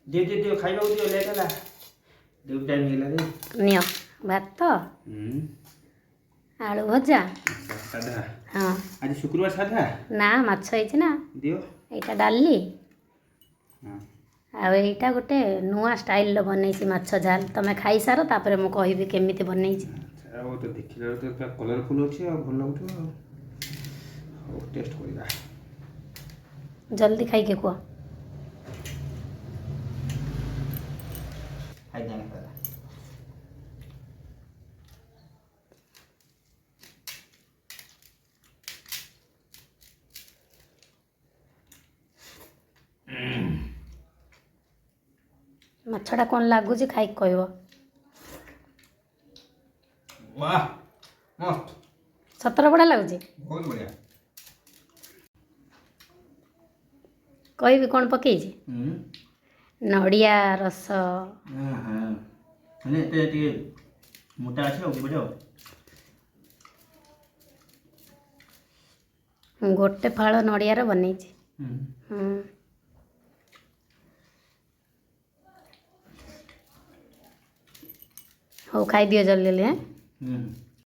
दियो दियो दियो खाइबा दियो लेट होला ड्यूटी टाइम हेला रे नियो भात आलू भजा साधा हाँ आज शुक्रवार साधा ना माछ ହେଇଛି ନା दियो ଏଇଟା ଡାଲି हां ଆଉ ଏଇଟା ଗୋଟେ ନୂଆ ଷ୍ଟାଇଲର ବନେଇଛି ମାଛ ଝାଲ ତମେ ଖାଇସାର ତାପରେ ମୁଁ କହିବି କେମିତି ବନେଇଛି ଆଉ ତ ଦେଖିଲା ତ ପୁରା କଲରଫୁଲ ଅଛି ଆଉ ଭଲ ଲାଗୁଥିବ ଆଉ ଟେଷ୍ଟ କରିବା ଜଲ୍ଦି ଖାଇକି କୁହ ଖାଇ ଜାଣି ପାରା ମାଛଟା କ'ଣ ଲାଗୁଛି ଖାଇକି କହିବ वाह मस्त ସତର ବଢ଼ିଆ ଲାଗୁଛି बहुत बढ़िया କହିବି କ'ଣ ପକେଇଛି ନଡ଼ିଆ ରସ हां हां ମାନେ ଏତେ ଟିକେ ମୋଟା ଅଛି ଆଉ ବୁଝ ଗୋଟେ ଫାଳ ନଡ଼ିଆର ବନେଇଛି ହଉ ଖାଇଦିଅ ଜଲ୍ଦି ଜଲ୍ଦି